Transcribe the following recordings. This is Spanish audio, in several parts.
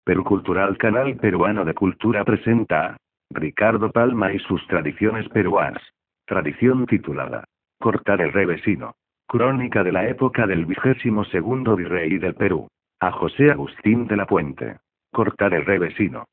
Perú Cultural, Canal Peruano de Cultura presenta a Ricardo Palma y sus tradiciones peruanas. Tradición titulada Cortar el revesino. Crónica de la época del 22º virrey del Perú. A José Agustín de la Puente. Cortar el revesino.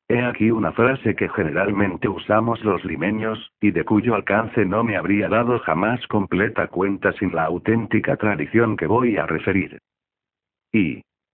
He aquí una frase que generalmente usamos los limeños, y de cuyo alcance no me habría dado jamás completa cuenta sin la auténtica tradición que voy a referir.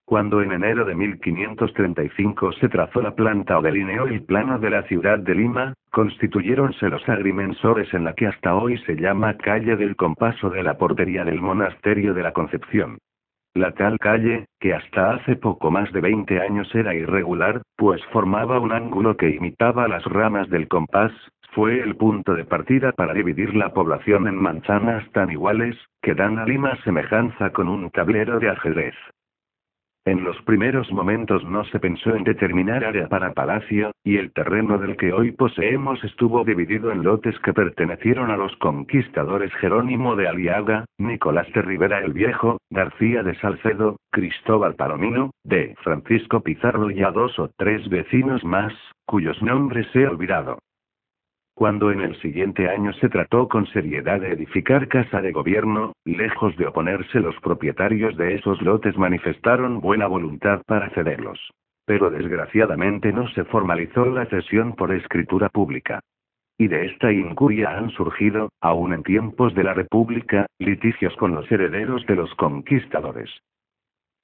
Cuando en enero de 1535 se trazó la planta o delineó el plano de la ciudad de Lima, constituyéronse los agrimensores en la que hasta hoy se llama calle del Compaso de la portería del monasterio de la Concepción. La tal calle, que hasta hace poco más de 20 años era irregular, pues formaba un ángulo que imitaba las ramas del compás, fue el punto de partida para dividir la población en manzanas tan iguales, que dan a Lima semejanza con un tablero de ajedrez. En los primeros momentos no se pensó en determinar área para palacio, y el terreno del que hoy poseemos estuvo dividido en lotes que pertenecieron a los conquistadores Jerónimo de Aliaga, Nicolás de Rivera el Viejo, García de Salcedo, Cristóbal Palomino, de Francisco Pizarro y a 2 o 3 vecinos más, cuyos nombres he olvidado. Cuando en el siguiente año se trató con seriedad de edificar casa de gobierno, lejos de oponerse los propietarios de esos lotes manifestaron buena voluntad para cederlos. Pero desgraciadamente no se formalizó la cesión por escritura pública. Y de esta incuria han surgido, aún en tiempos de la República, litigios con los herederos de los conquistadores.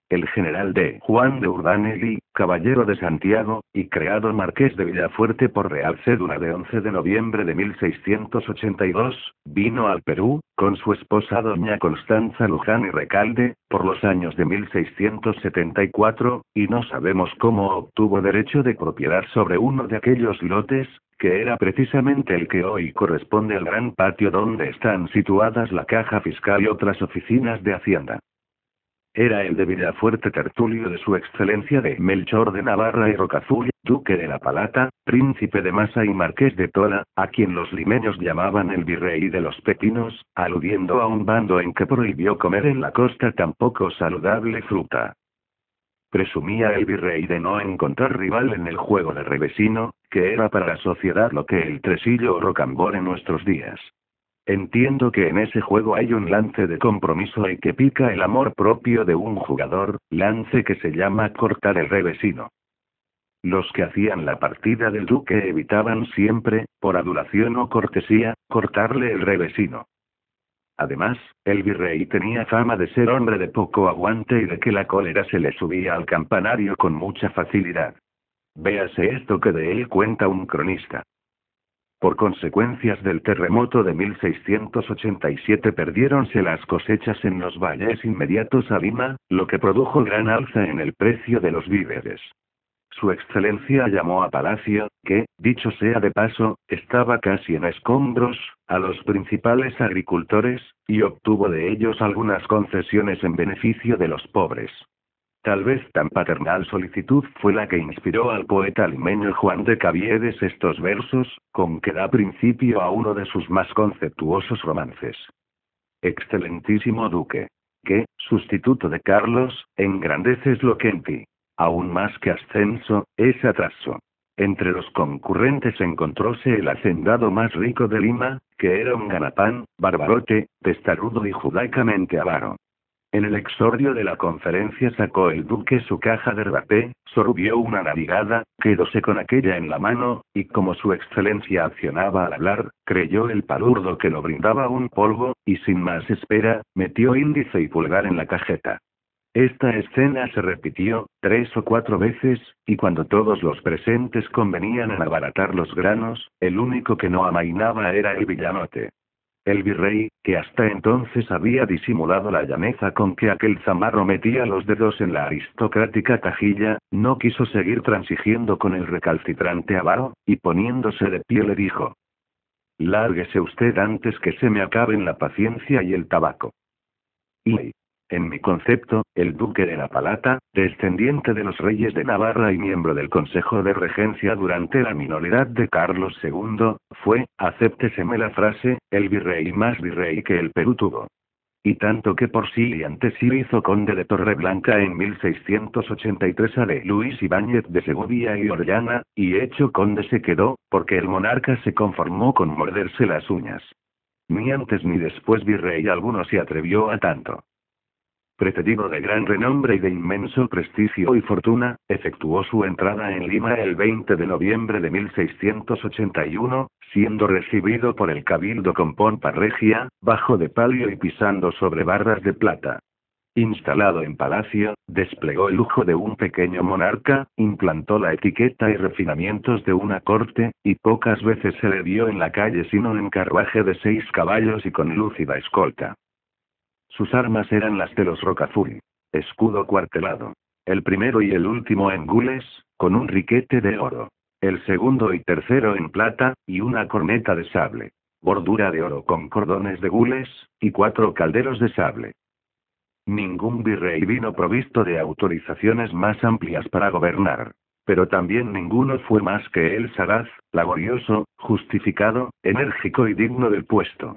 El general D. Juan de Urdaneli, caballero de Santiago, y creado marqués de Villafuerte por Real Cédula de 11 de noviembre de 1682, vino al Perú, con su esposa doña Constanza Luján y Recalde, por los años de 1674, y no sabemos cómo obtuvo derecho de propiedad sobre uno de aquellos lotes, que era precisamente el que hoy corresponde al gran patio donde están situadas la caja fiscal y otras oficinas de Hacienda. Era el de Villafuerte Tertulio de su excelencia de Melchor de Navarra y Rocazul, duque de La Palata, príncipe de Masa y marqués de Tola, a quien los limeños llamaban el virrey de los pepinos, aludiendo a un bando en que prohibió comer en la costa tan poco saludable fruta. Presumía el virrey de no encontrar rival en el juego de revesino, que era para la sociedad lo que el tresillo o rocambor en nuestros días. Entiendo que en ese juego hay un lance de compromiso y que pica el amor propio de un jugador, lance que se llama cortar el revesino. Los que hacían la partida del duque evitaban siempre, por adulación o cortesía, cortarle el revesino. Además, el virrey tenía fama de ser hombre de poco aguante y de que la cólera se le subía al campanario con mucha facilidad. Véase esto que de él cuenta un cronista. Por consecuencias del terremoto de 1687 perdiéronse las cosechas en los valles inmediatos a Lima, lo que produjo gran alza en el precio de los víveres. Su excelencia llamó a palacio, que, dicho sea de paso, estaba casi en escombros, a los principales agricultores, y obtuvo de ellos algunas concesiones en beneficio de los pobres. Tal vez tan paternal solicitud fue la que inspiró al poeta limeño Juan de Caviedes estos versos, con que da principio a uno de sus más conceptuosos romances. Excelentísimo duque, que, sustituto de Carlos, engrandeces lo que en ti, aún más que ascenso, es atraso. Entre los concurrentes encontróse el hacendado más rico de Lima, que era un ganapán, barbarote, testarudo y judaicamente avaro. En el exordio de la conferencia sacó el duque su caja de rapé, sorbió una navegada, quedóse con aquella en la mano, y como su excelencia accionaba al hablar, creyó el palurdo que lo brindaba un polvo, y sin más espera, metió índice y pulgar en la cajeta. Esta escena se repitió 3 o 4 veces, y cuando todos los presentes convenían en abaratar los granos, el único que no amainaba era el villanote. El virrey, que hasta entonces había disimulado la llaneza con que aquel zamarro metía los dedos en la aristocrática cajilla, no quiso seguir transigiendo con el recalcitrante avaro, y poniéndose de pie le dijo: «Lárguese usted antes que se me acaben la paciencia y el tabaco». Y, en mi concepto, el duque de La Palata, descendiente de los reyes de Navarra y miembro del Consejo de Regencia durante la minoridad de Carlos II, fue, acépteseme la frase, el virrey más virrey que el Perú tuvo. y tanto que por sí y ante sí hizo conde de Torreblanca en 1683 a de Luis Ibáñez de Segovia y Orellana, y hecho conde se quedó, porque el monarca se conformó con morderse las uñas. Ni antes ni después virrey alguno se atrevió a tanto. Precedido de gran renombre y de inmenso prestigio y fortuna, efectuó su entrada en Lima el 20 de noviembre de 1681, siendo recibido por el cabildo con pompa regia, bajo de palio y pisando sobre barras de plata. Instalado en palacio, desplegó el lujo de un pequeño monarca, implantó la etiqueta y refinamientos de una corte, y pocas veces se le vio en la calle sino en carruaje de 6 caballos y con lúcida escolta. Sus armas eran las de los Rocafull. Escudo cuartelado. El primero y el último en gules, con un riquete de oro. El segundo y tercero en plata, y una corneta de sable. Bordura de oro con cordones de gules, y 4 calderos de sable. Ningún virrey vino provisto de autorizaciones más amplias para gobernar. Pero también ninguno fue más que él sagaz, laborioso, justificado, enérgico y digno del puesto.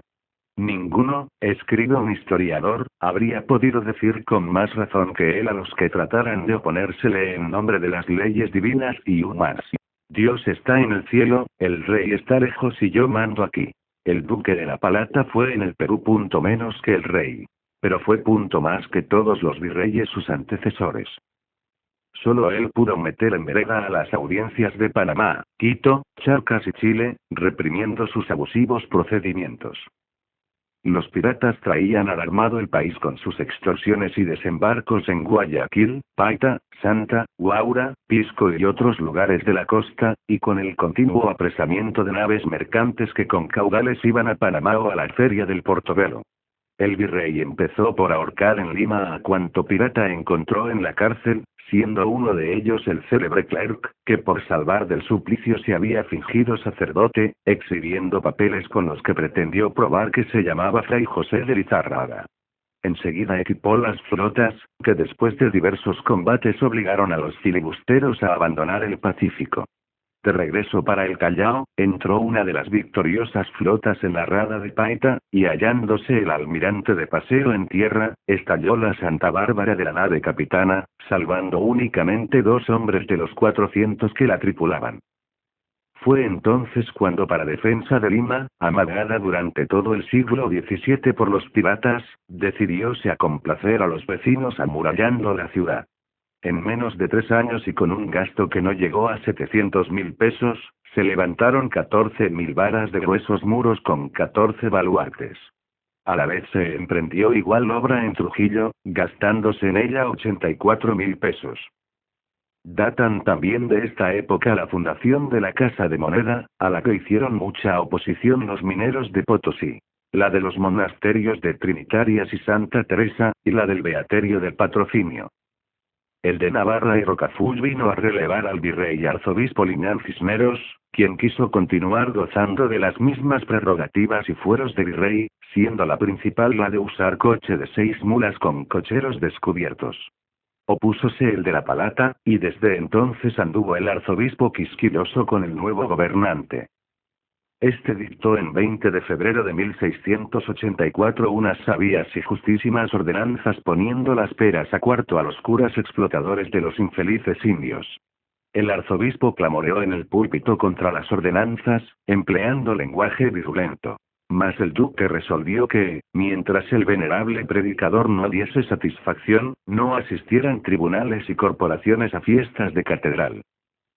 Ninguno, escribe un historiador, habría podido decir con más razón que él a los que trataran de oponérsele en nombre de las leyes divinas y humanas. Dios está en el cielo, el rey está lejos y yo mando aquí. El duque de la Palata fue en el Perú punto menos que el rey. Pero fue punto más que todos los virreyes sus antecesores. Solo él pudo meter en vereda a las audiencias de Panamá, Quito, Charcas y Chile, reprimiendo sus abusivos procedimientos. Los piratas traían alarmado el país con sus extorsiones y desembarcos en Guayaquil, Paita, Santa, Huaura, Pisco y otros lugares de la costa, y con el continuo apresamiento de naves mercantes que con caudales iban a Panamá o a la feria del Portobelo. El virrey empezó por ahorcar en Lima a cuanto pirata encontró en la cárcel, siendo uno de ellos el célebre Clerc, que por salvar del suplicio se había fingido sacerdote, exhibiendo papeles con los que pretendió probar que se llamaba Fray José de Lizárraga. Enseguida equipó las flotas, que después de diversos combates obligaron a los filibusteros a abandonar el Pacífico. De regreso para el Callao, entró una de las victoriosas flotas en la rada de Paita, y hallándose el almirante de paseo en tierra, estalló la Santa Bárbara de la nave capitana, salvando únicamente 2 hombres de los 400 que la tripulaban. Fue entonces cuando para defensa de Lima, amagada durante todo el siglo XVII por los piratas, decidióse a complacer a los vecinos amurallando la ciudad. En menos de 3 años y con un gasto que no llegó a 700.000 pesos, se levantaron 14.000 varas de gruesos muros con 14 baluartes. A la vez se emprendió igual obra en Trujillo, gastándose en ella 84.000 pesos. Datan también de esta época la fundación de la Casa de Moneda, a la que hicieron mucha oposición los mineros de Potosí. La de los monasterios de Trinitarias y Santa Teresa, y la del Beaterio del Patrocinio. El de Navarra y Rocafull vino a relevar al virrey y arzobispo Liñán Cisneros, quien quiso continuar gozando de las mismas prerrogativas y fueros de virrey, siendo la principal la de usar coche de 6 mulas con cocheros descubiertos. Opúsose el de la Palata, y desde entonces anduvo el arzobispo quisquilloso con el nuevo gobernante. Este dictó en 20 de febrero de 1684 unas sabias y justísimas ordenanzas poniendo las peras a cuarto a los curas explotadores de los infelices indios. El arzobispo clamoreó en el púlpito contra las ordenanzas, empleando lenguaje virulento. Mas el duque resolvió que, mientras el venerable predicador no diese satisfacción, no asistieran tribunales y corporaciones a fiestas de catedral.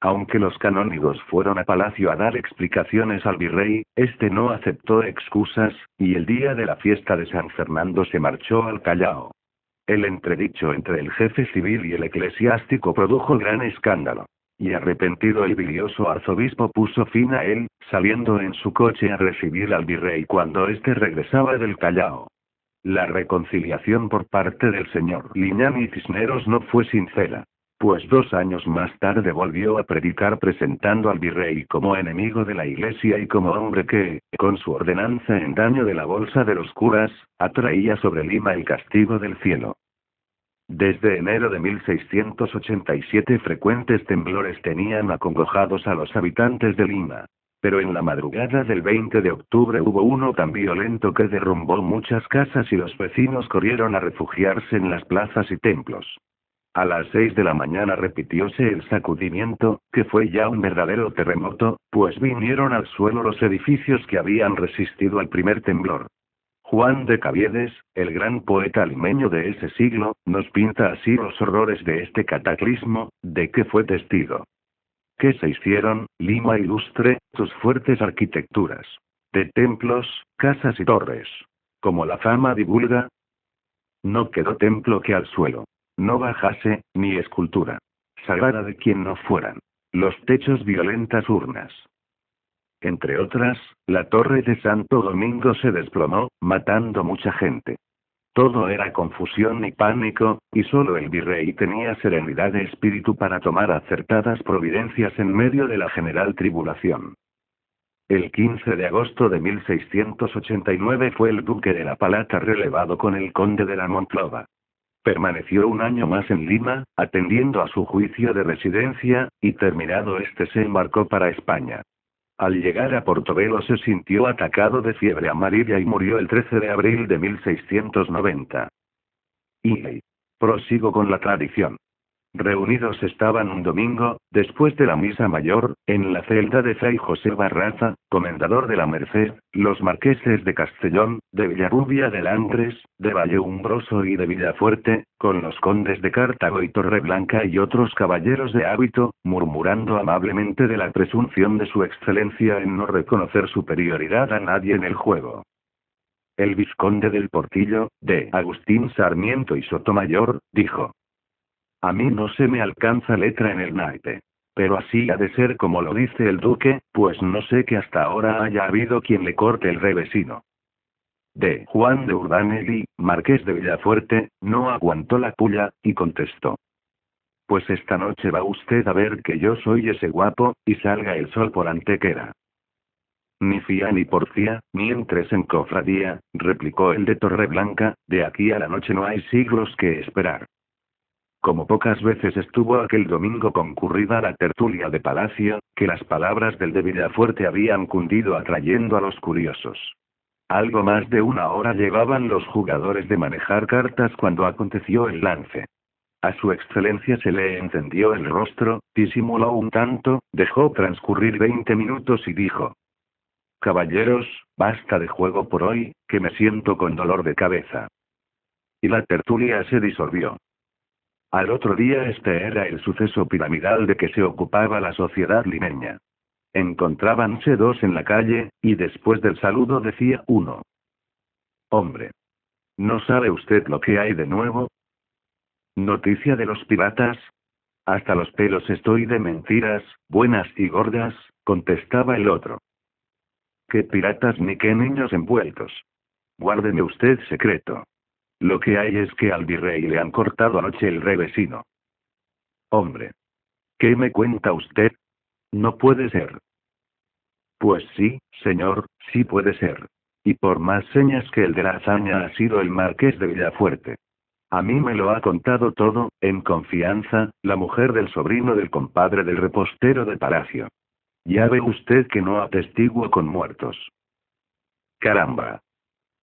Aunque los canónigos fueron a palacio a dar explicaciones al virrey, este no aceptó excusas, y el día de la fiesta de San Fernando se marchó al Callao. El entredicho entre el jefe civil y el eclesiástico produjo gran escándalo. Y arrepentido el bilioso arzobispo puso fin a él, saliendo en su coche a recibir al virrey cuando éste regresaba del Callao. La reconciliación por parte del señor Liñán y Cisneros no fue sincera. Pues 2 años más tarde volvió a predicar presentando al virrey como enemigo de la iglesia y como hombre que, con su ordenanza en daño de la bolsa de los curas, atraía sobre Lima el castigo del cielo. Desde enero de 1687 frecuentes temblores tenían acongojados a los habitantes de Lima. Pero en la madrugada del 20 de octubre hubo uno tan violento que derrumbó muchas casas y los vecinos corrieron a refugiarse en las plazas y templos. A las 6 de la mañana repitióse el sacudimiento, que fue ya un verdadero terremoto, pues vinieron al suelo los edificios que habían resistido al primer temblor. Juan de Caviedes, el gran poeta limeño de ese siglo, nos pinta así los horrores de este cataclismo, de que fue testigo. ¿Qué se hicieron, Lima ilustre, tus fuertes arquitecturas? De templos, casas y torres. Como la fama divulga, no quedó templo que al suelo no bajase, ni escultura sagrada de quien no fueran los techos violentas urnas. Entre otras, la torre de Santo Domingo se desplomó, matando mucha gente. Todo era confusión y pánico, y solo el virrey tenía serenidad de espíritu para tomar acertadas providencias en medio de la general tribulación. El 15 de agosto de 1689 fue el duque de La Palata relevado con el conde de la Monclova. Permaneció un año más en Lima, atendiendo a su juicio de residencia, y terminado este se embarcó para España. Al llegar a Portobelo se sintió atacado de fiebre amarilla y murió el 13 de abril de 1690. Y prosigo con la tradición. Reunidos estaban un domingo, después de la misa mayor, en la celda de Fray José Barraza, comendador de la Merced, los marqueses de Castellón, de Villarrubia de Langres, de Valleiumbroso y de Villafuerte, con los condes de Cartago y Torreblanca y otros caballeros de hábito, murmurando amablemente de la presunción de su excelencia en no reconocer superioridad a nadie en el juego. El vizconde del Portillo, de Agustín Sarmiento y Sotomayor, dijo: a mí no se me alcanza letra en el naipe. Pero así ha de ser como lo dice el duque, pues no sé que hasta ahora haya habido quien le corte el revesino. De Juan de Urdaneli, marqués de Villafuerte, no aguantó la pulla, y contestó: pues esta noche va usted a ver que yo soy ese guapo, y salga el sol por Antequera. Ni fía ni porfía, ni entres en cofradía, replicó el de Torreblanca, de aquí a la noche no hay siglos que esperar. Como pocas veces estuvo aquel domingo concurrida la tertulia de palacio, que las palabras del de Villafuerte habían cundido atrayendo a los curiosos. Algo más de una hora llevaban los jugadores de manejar cartas cuando aconteció el lance. A su excelencia se le encendió el rostro, disimuló un tanto, dejó transcurrir 20 minutos y dijo: caballeros, basta de juego por hoy, que me siento con dolor de cabeza. Y la tertulia se disolvió. Al otro día este era el suceso piramidal de que se ocupaba la sociedad limeña. Encontrábanse dos en la calle, y después del saludo decía uno: hombre, ¿no sabe usted lo que hay de nuevo? ¿Noticia de los piratas? Hasta los pelos estoy de mentiras, buenas y gordas, contestaba el otro. ¿Qué piratas ni qué niños envueltos? Guárdeme usted secreto. Lo que hay es que al virrey le han cortado anoche el revesino. Hombre. ¿Qué me cuenta usted? No puede ser. Pues sí, señor, sí puede ser. Y por más señas que el de la hazaña ha sido el marqués de Villafuerte. A mí me lo ha contado todo, en confianza, la mujer del sobrino del compadre del repostero de palacio. Ya ve usted que no atestiguo con muertos. Caramba.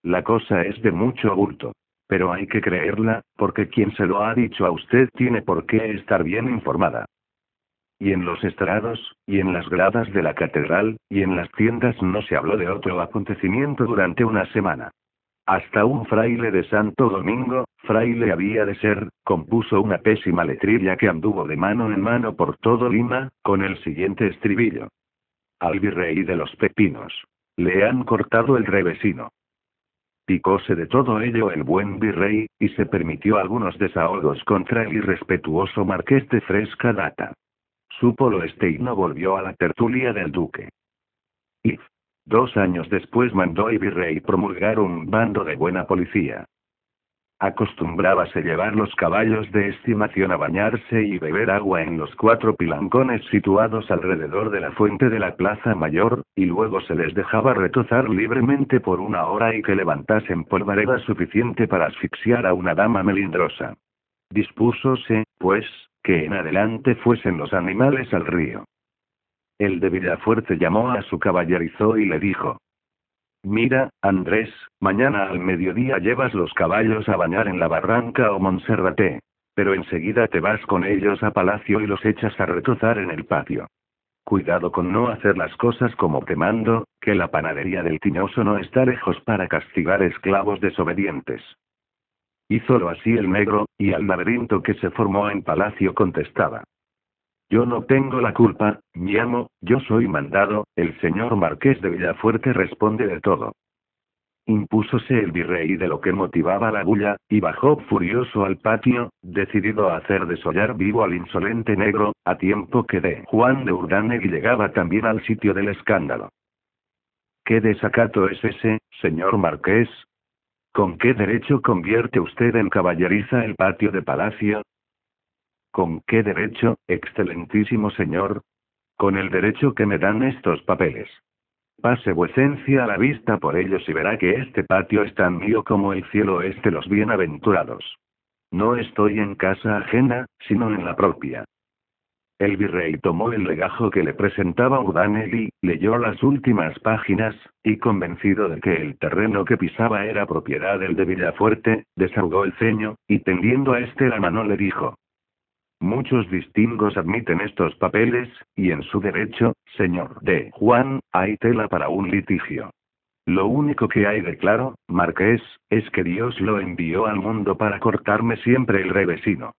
La cosa es de mucho bulto. Pero hay que creerla, porque quien se lo ha dicho a usted tiene por qué estar bien informada. Y en los estrados, y en las gradas de la catedral, y en las tiendas no se habló de otro acontecimiento durante una semana. Hasta un fraile de Santo Domingo, fraile había de ser, compuso una pésima letrilla que anduvo de mano en mano por todo Lima, con el siguiente estribillo: al virrey de los pepinos le han cortado el revesino. Picóse de todo ello el buen virrey, y se permitió algunos desahogos contra el irrespetuoso marqués de fresca data. Súpolo y no volvió a la tertulia del duque. Y 2 años después mandó el virrey promulgar un bando de buena policía. Acostumbrábase llevar los caballos de estimación a bañarse y beber agua en los 4 pilancones situados alrededor de la fuente de la Plaza Mayor, y luego se les dejaba retozar libremente por 1 hora y que levantasen polvareda suficiente para asfixiar a una dama melindrosa. Dispúsose, pues, que en adelante fuesen los animales al río. El de Villafuerte llamó a su caballerizo y le dijo: Mira, Andrés, mañana al mediodía llevas los caballos a bañar en la Barranca o Monserrate. Pero enseguida te vas con ellos a palacio y los echas a retozar en el patio. Cuidado con no hacer las cosas como te mando, que la panadería del Tiñoso no está lejos para castigar esclavos desobedientes. Hízolo así el negro, y al laberinto que se formó en palacio contestaba: Yo no tengo la culpa, mi amo, yo soy mandado, el señor Marqués de Villafuerte responde de todo. Impúsose el virrey de lo que motivaba la bulla, y bajó furioso al patio, decidido a hacer desollar vivo al insolente negro, a tiempo que de Juan de Urdánegui llegaba también al sitio del escándalo. ¿Qué desacato es ese, señor Marqués? ¿Con qué derecho convierte usted en caballeriza el patio de palacio? ¿Con qué derecho, excelentísimo señor? Con el derecho que me dan estos papeles. Pase vuecencia a la vista por ellos y verá que este patio es tan mío como el cielo es de los bienaventurados. No estoy en casa ajena, sino en la propia. El virrey tomó el legajo que le presentaba Urdánegui, leyó las últimas páginas, y convencido de que el terreno que pisaba era propiedad del de Villafuerte, desahogó el ceño, y tendiendo a este la mano le dijo: Muchos distingos admiten estos papeles, y en su derecho, señor de Juan, hay tela para un litigio. Lo único que hay de claro, Marqués, es que Dios lo envió al mundo para cortarme siempre el revesino.